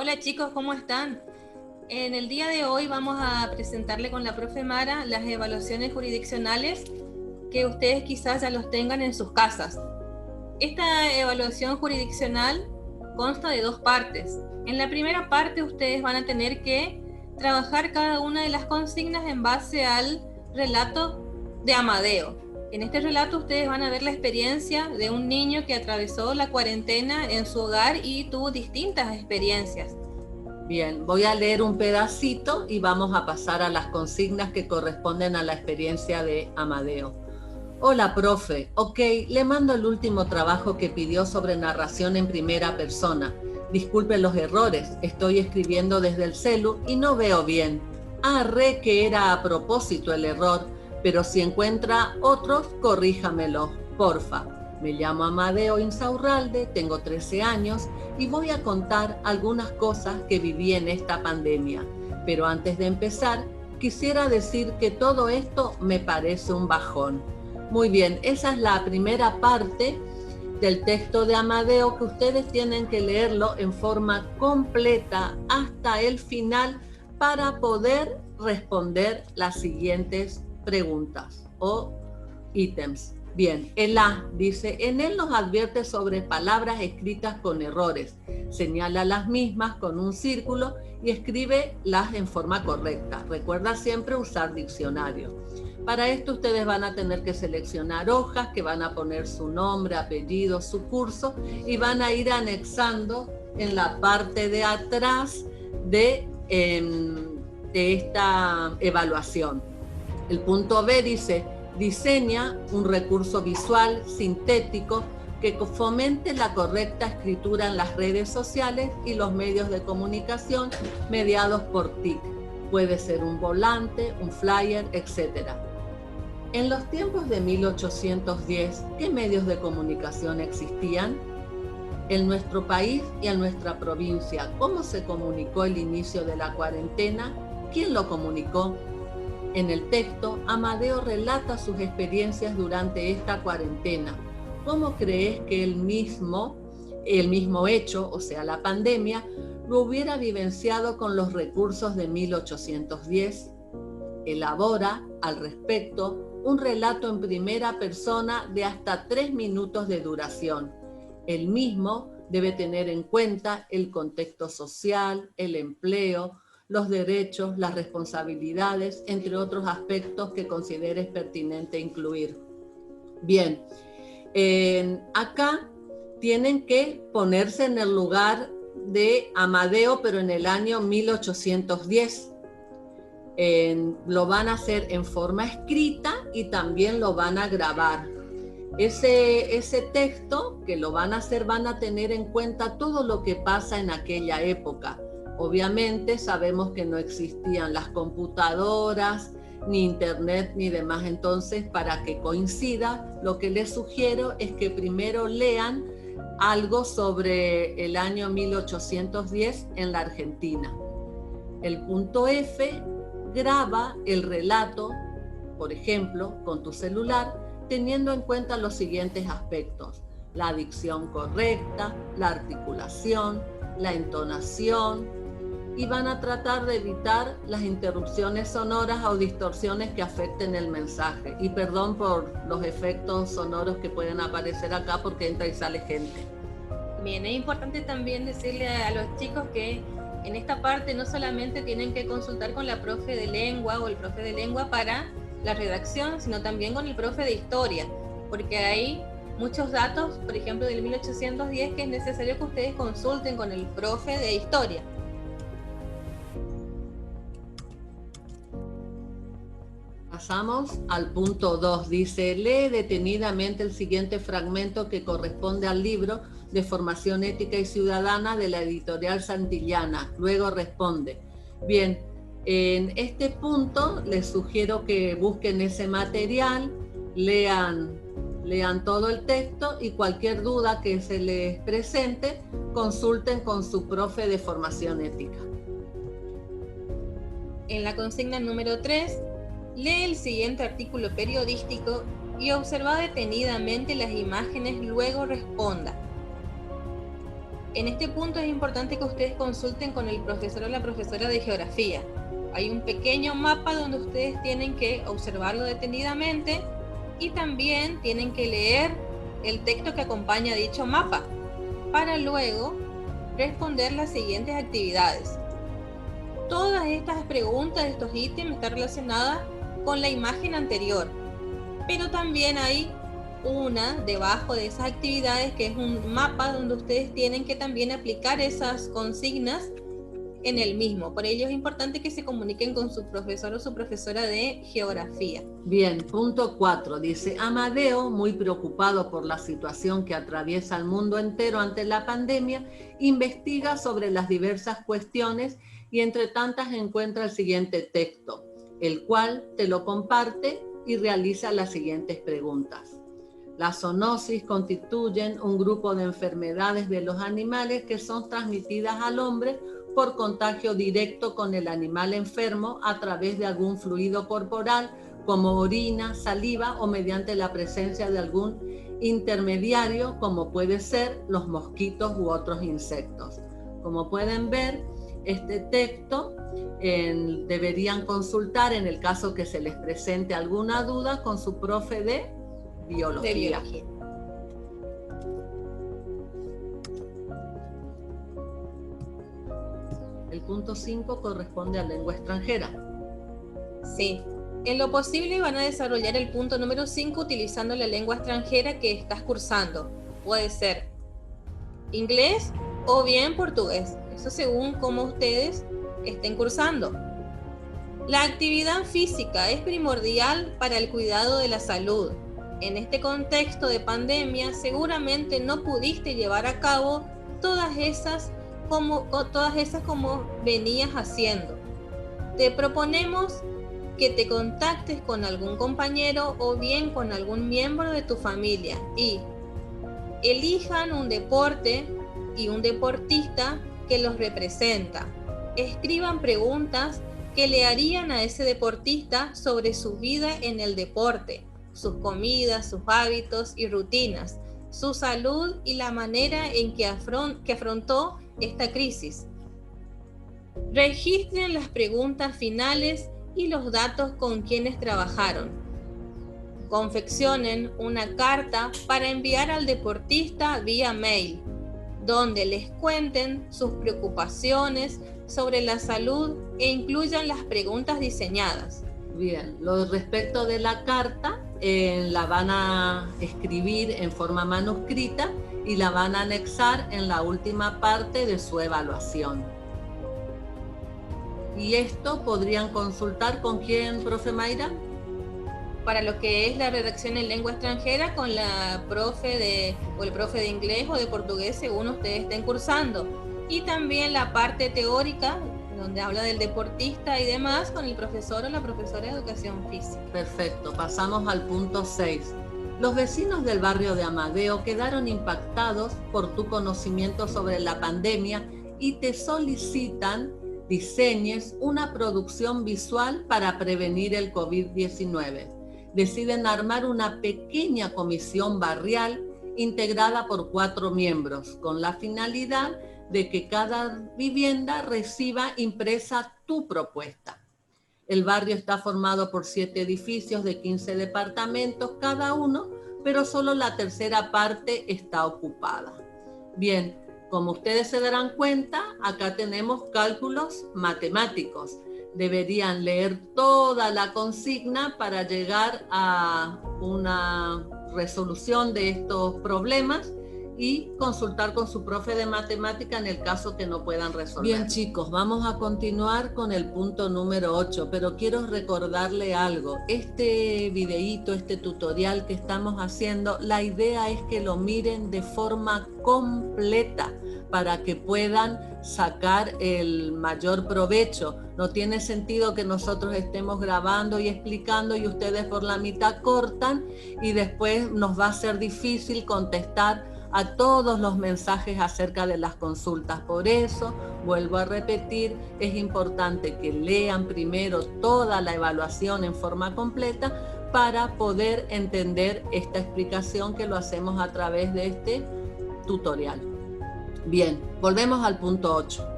Hola chicos, ¿cómo están? En el día de hoy vamos a presentarle con la profe Mara las evaluaciones jurisdiccionales que ustedes quizás ya los tengan en sus casas. Esta evaluación jurisdiccional consta de dos partes. En la primera parte ustedes van a tener que trabajar cada una de las consignas en base al relato de Amadeo. En este relato ustedes van a ver la experiencia de un niño que atravesó la cuarentena en su hogar y tuvo distintas experiencias. Bien, voy a leer un pedacito y vamos a pasar a las consignas que corresponden a la experiencia de Amadeo. Hola, profe. Ok, le mando el último trabajo que pidió sobre narración en primera persona. Disculpe los errores, estoy escribiendo desde el celu y no veo bien. Re que era a propósito el error, pero si encuentra otros, corríjamelo, porfa. Me llamo Amadeo Insaurralde, tengo 13 años y voy a contar algunas cosas que viví en esta pandemia. Pero antes de empezar, quisiera decir que todo esto me parece un bajón. Muy bien, esa es la primera parte del texto de Amadeo que ustedes tienen que leerlo en forma completa hasta el final para poder responder las siguientes preguntas o ítems. Bien, el A dice, en él nos advierte sobre palabras escritas con errores, señala las mismas con un círculo y escríbelas en forma correcta. Recuerda siempre usar diccionario. Para esto ustedes van a tener que seleccionar hojas que van a poner su nombre, apellido, su curso y van a ir anexando en la parte de atrás de esta evaluación. El punto B dice, diseña un recurso visual sintético que fomente la correcta escritura en las redes sociales y los medios de comunicación mediados por TIC. Puede ser un volante, un flyer, etc. En los tiempos de 1810, ¿qué medios de comunicación existían? En nuestro país y en nuestra provincia, ¿cómo se comunicó el inicio de la cuarentena? ¿Quién lo comunicó? En el texto, Amadeo relata sus experiencias durante esta cuarentena. ¿Cómo crees que el mismo hecho, o sea, la pandemia, lo hubiera vivenciado con los recursos de 1810? Elabora, al respecto, un relato en primera persona de hasta 3 minutos de duración. El mismo debe tener en cuenta el contexto social, el empleo, los derechos, las responsabilidades, entre otros aspectos que consideres pertinente incluir. Bien, acá tienen que ponerse en el lugar de Amadeo, pero en el año 1810. Lo van a hacer en forma escrita y también lo van a grabar. Ese texto que lo van a hacer, van a tener en cuenta todo lo que pasa en aquella época. Obviamente sabemos que no existían las computadoras, ni internet, ni demás. Entonces, para que coincida, lo que les sugiero es que primero lean algo sobre el año 1810 en la Argentina. El punto F, graba el relato, por ejemplo, con tu celular, teniendo en cuenta los siguientes aspectos: la dicción correcta, la articulación, la entonación, y van a tratar de evitar las interrupciones sonoras o distorsiones que afecten el mensaje. Y perdón por los efectos sonoros que pueden aparecer acá porque entra y sale gente. Bien, es importante también decirle a los chicos que en esta parte no solamente tienen que consultar con la profe de lengua o el profe de lengua para la redacción, sino también con el profe de historia, porque hay muchos datos, por ejemplo, del 1810, que es necesario que ustedes consulten con el profe de historia. Pasamos al punto 2. Dice, lee detenidamente el siguiente fragmento que corresponde al libro de Formación Ética y Ciudadana de la editorial Santillana. Luego responde. Bien, en este punto les sugiero que busquen ese material, lean todo el texto y cualquier duda que se les presente, consulten con su profe de Formación Ética. En la consigna número 3, lee el siguiente artículo periodístico y observa detenidamente las imágenes, luego responda. En este punto es importante que ustedes consulten con el profesor o la profesora de geografía. Hay un pequeño mapa donde ustedes tienen que observarlo detenidamente y también tienen que leer el texto que acompaña dicho mapa para luego responder las siguientes actividades. Todas estas preguntas, estos ítems están relacionadas con la imagen anterior, pero también hay una debajo de esas actividades que es un mapa donde ustedes tienen que también aplicar esas consignas en el mismo. Por ello es importante que se comuniquen con su profesor o su profesora de geografía. Bien, punto 4 dice: Amadeo, muy preocupado por la situación que atraviesa el mundo entero ante la pandemia, investiga sobre las diversas cuestiones y entre tantas encuentra el siguiente texto, el cual te lo comparte y realiza las siguientes preguntas. Las zoonosis constituyen un grupo de enfermedades de los animales que son transmitidas al hombre por contagio directo con el animal enfermo a través de algún fluido corporal como orina, saliva o mediante la presencia de algún intermediario como puede ser los mosquitos u otros insectos. Como pueden ver, este texto deberían consultar en el caso que se les presente alguna duda con su profe de biología. El punto 5 corresponde a lengua extranjera. Sí, en lo posible van a desarrollar el punto número 5 utilizando la lengua extranjera que estás cursando. Puede ser inglés o bien portugués, eso según cómo ustedes estén cursando. La actividad física es primordial para el cuidado de la salud. En este contexto de pandemia seguramente no pudiste llevar a cabo todas esas como venías haciendo. Te proponemos que te contactes con algún compañero o bien con algún miembro de tu familia y elijan un deporte y un deportista que los representa. Escriban preguntas que le harían a ese deportista sobre su vida en el deporte, sus comidas, sus hábitos y rutinas, su salud y la manera en que afrontó esta crisis. Registren las preguntas finales y los datos con quienes trabajaron. Confeccionen una carta para enviar al deportista vía mail, donde les cuenten sus preocupaciones sobre la salud e incluyan las preguntas diseñadas. Bien, lo respecto de la carta, la van a escribir en forma manuscrita y la van a anexar en la última parte de su evaluación. ¿Y esto podrían consultar con quién, profe Mayra? Para lo que es la redacción en lengua extranjera, con la profe o el profe de inglés o de portugués, según ustedes estén cursando. Y también la parte teórica, donde habla del deportista y demás, con el profesor o la profesora de educación física. Perfecto, pasamos al punto 6. Los vecinos del barrio de Amadeo quedaron impactados por tu conocimiento sobre la pandemia y te solicitan diseñes una producción visual para prevenir el COVID-19. Deciden armar una pequeña comisión barrial integrada por 4 miembros, con la finalidad de que cada vivienda reciba impresa tu propuesta. El barrio está formado por 7 edificios de 15 departamentos cada uno, pero solo la tercera parte está ocupada. Bien, como ustedes se darán cuenta, acá tenemos cálculos matemáticos. Deberían leer toda la consigna para llegar a una resolución de estos problemas y consultar con su profe de matemática en el caso que no puedan resolver. Bien, chicos, vamos a continuar con el punto número 8, pero quiero recordarle algo. Este videíto, este tutorial que estamos haciendo, la idea es que lo miren de forma completa para que puedan sacar el mayor provecho. No tiene sentido que nosotros estemos grabando y explicando y ustedes por la mitad cortan y después nos va a ser difícil contestar a todos los mensajes acerca de las consultas. Por eso, vuelvo a repetir, es importante que lean primero toda la evaluación en forma completa para poder entender esta explicación que lo hacemos a través de este tutorial. Bien, volvemos al punto 8.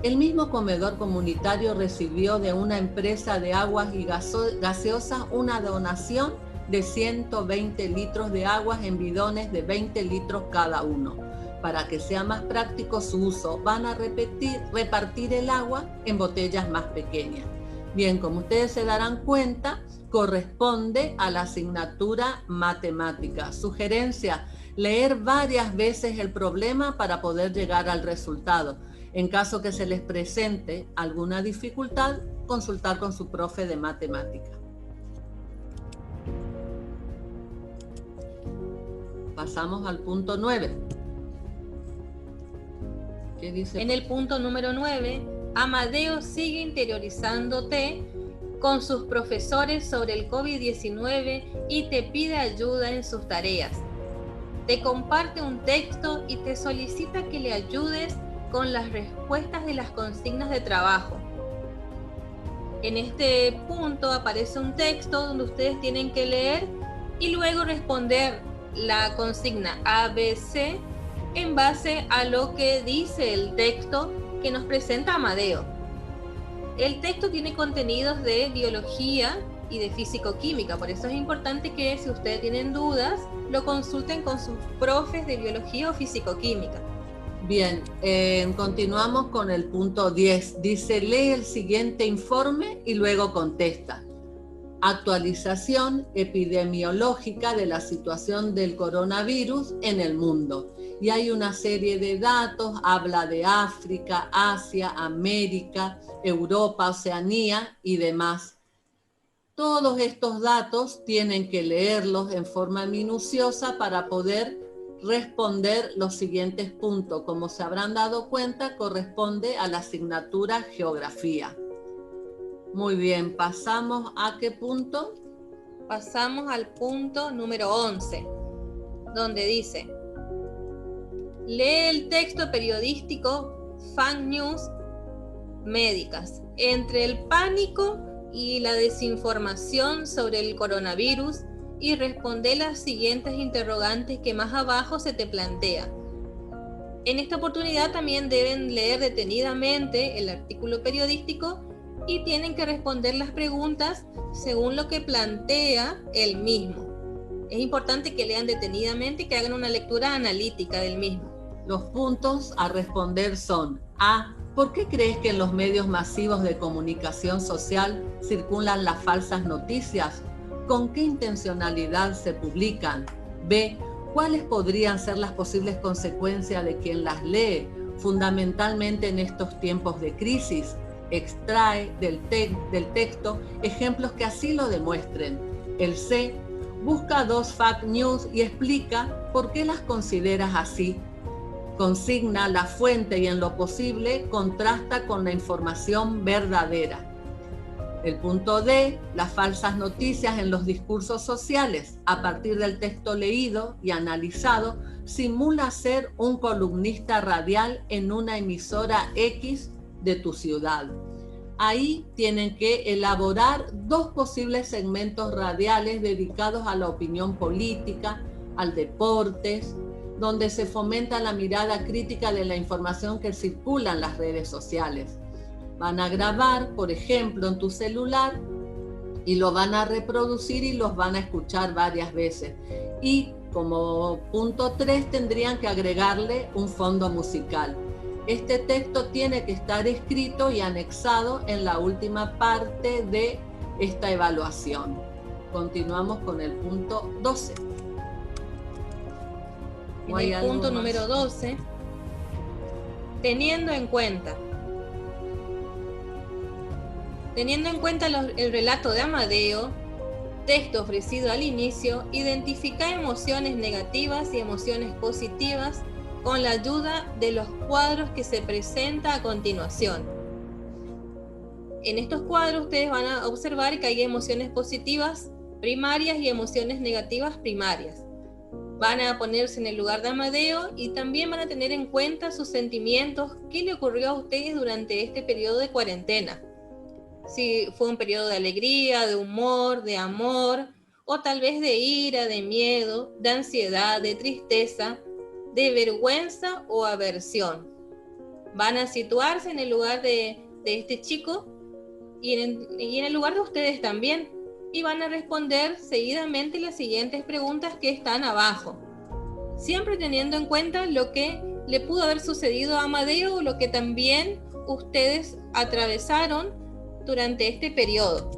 El mismo comedor comunitario recibió de una empresa de aguas y gaseosas una donación de 120 litros de aguas en bidones de 20 litros cada uno. Para que sea más práctico su uso, van a repartir el agua en botellas más pequeñas. Bien, como ustedes se darán cuenta, corresponde a la asignatura matemática. Sugerencia: leer varias veces el problema para poder llegar al resultado. En caso que se les presente alguna dificultad, consultar con su profe de matemática. Pasamos al punto 9. ¿Qué dice? En el punto número 9, Amadeo sigue interiorizándote con sus profesores sobre el COVID-19 y te pide ayuda en sus tareas. Te comparte un texto y te solicita que le ayudes con las respuestas de las consignas de trabajo. En este punto aparece un texto donde ustedes tienen que leer y luego responder la consigna ABC en base a lo que dice el texto que nos presenta Amadeo. El texto tiene contenidos de biología y de físico-química, por eso es importante que si ustedes tienen dudas, lo consulten con sus profes de biología o físico-química. Bien, continuamos con el punto 10. Dice, lee el siguiente informe y luego contesta. Actualización epidemiológica de la situación del coronavirus en el mundo. Y hay una serie de datos, habla de África, Asia, América, Europa, Oceanía y demás. Todos estos datos tienen que leerlos en forma minuciosa para poder responder los siguientes puntos. Como se habrán dado cuenta, corresponde a la asignatura Geografía. Muy bien, ¿pasamos a qué punto? Pasamos al punto número 11, donde dice, lee el texto periodístico Fake News Médicas. Entre el pánico y la desinformación sobre el coronavirus y responde las siguientes interrogantes que más abajo se te plantea. En esta oportunidad también deben leer detenidamente el artículo periodístico y tienen que responder las preguntas según lo que plantea el mismo. Es importante que lean detenidamente y que hagan una lectura analítica del mismo. Los puntos a responder son: A. ¿Por qué crees que en los medios masivos de comunicación social circulan las falsas noticias? ¿Con qué intencionalidad se publican? B. ¿Cuáles podrían ser las posibles consecuencias de quien las lee, fundamentalmente en estos tiempos de crisis? Extrae del texto ejemplos que así lo demuestren. El C. Busca dos fake news y explica por qué las consideras así. Consigna la fuente y en lo posible contrasta con la información verdadera. El punto D, las falsas noticias en los discursos sociales. A partir del texto leído y analizado, simula ser un columnista radial en una emisora X de tu ciudad. Ahí tienen que elaborar dos posibles segmentos radiales dedicados a la opinión política, al deportes, donde se fomenta la mirada crítica de la información que circula en las redes sociales. Van a grabar, por ejemplo, en tu celular y lo van a reproducir y los van a escuchar varias veces. Y como punto 3 tendrían que agregarle un fondo musical. Este texto tiene que estar escrito y anexado en la última parte de esta evaluación. Continuamos con el punto 12. En el punto número 12, teniendo en cuenta el relato de Amadeo, texto ofrecido al inicio, identifica emociones negativas y emociones positivas con la ayuda de los cuadros que se presenta a continuación. En estos cuadros ustedes van a observar que hay emociones positivas primarias y emociones negativas primarias. Van a ponerse en el lugar de Amadeo y también van a tener en cuenta sus sentimientos, qué le ocurrió a ustedes durante este periodo de cuarentena. Si fue un periodo de alegría, de humor, de amor, o tal vez de ira, de miedo, de ansiedad, de tristeza. de vergüenza o aversión. Van a situarse en el lugar de este chico y en el lugar de ustedes también, y van a responder seguidamente las siguientes preguntas que están abajo, siempre teniendo en cuenta lo que le pudo haber sucedido a Amadeo o lo que también ustedes atravesaron durante este periodo.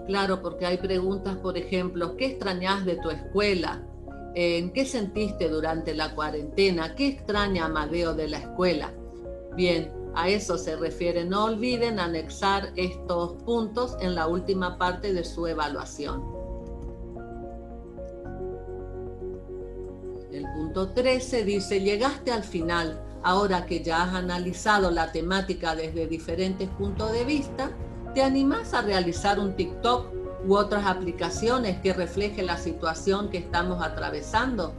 Claro, porque hay preguntas, por ejemplo, ¿qué extrañas de tu escuela? ¿En qué sentiste durante la cuarentena? ¿Qué extraña Amadeo de la escuela? Bien, a eso se refiere. No olviden anexar estos puntos en la última parte de su evaluación. El punto 13 dice, llegaste al final. Ahora que ya has analizado la temática desde diferentes puntos de vista, ¿te animás a realizar un TikTok u otras aplicaciones que reflejen la situación que estamos atravesando?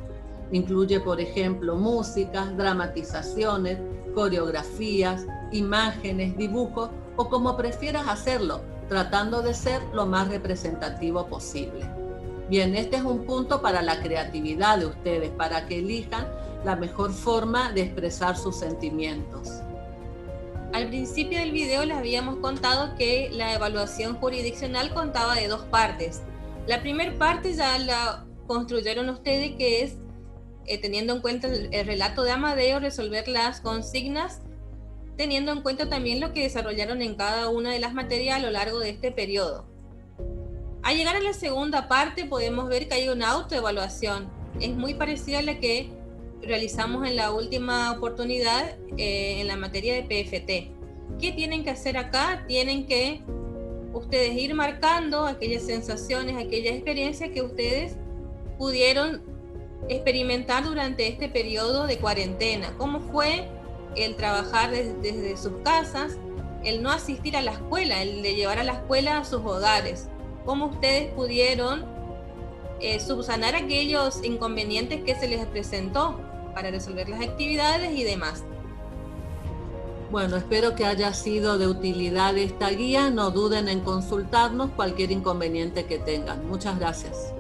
Incluye, por ejemplo, músicas, dramatizaciones, coreografías, imágenes, dibujos o como prefieras hacerlo, tratando de ser lo más representativo posible. Bien, este es un punto para la creatividad de ustedes, para que elijan la mejor forma de expresar sus sentimientos. Al principio del video les habíamos contado que la evaluación jurisdiccional contaba de 2 partes. La primera parte ya la construyeron ustedes, que es teniendo en cuenta el relato de Amadeo, resolver las consignas, teniendo en cuenta también lo que desarrollaron en cada una de las materias a lo largo de este periodo. Al llegar a la segunda parte podemos ver que hay una autoevaluación. Es muy parecida a la que realizamos en la última oportunidad en la materia de PFT. ¿Qué tienen que hacer acá? Tienen que ustedes ir marcando aquellas sensaciones, aquellas experiencias que ustedes pudieron experimentar durante este periodo de cuarentena. ¿Cómo fue el trabajar desde sus casas, el no asistir a la escuela, el de llevar a la escuela a sus hogares? ¿Cómo ustedes pudieron subsanar aquellos inconvenientes que se les presentó para resolver las actividades y demás? Bueno, espero que haya sido de utilidad esta guía. No duden en consultarnos cualquier inconveniente que tengan. Muchas gracias.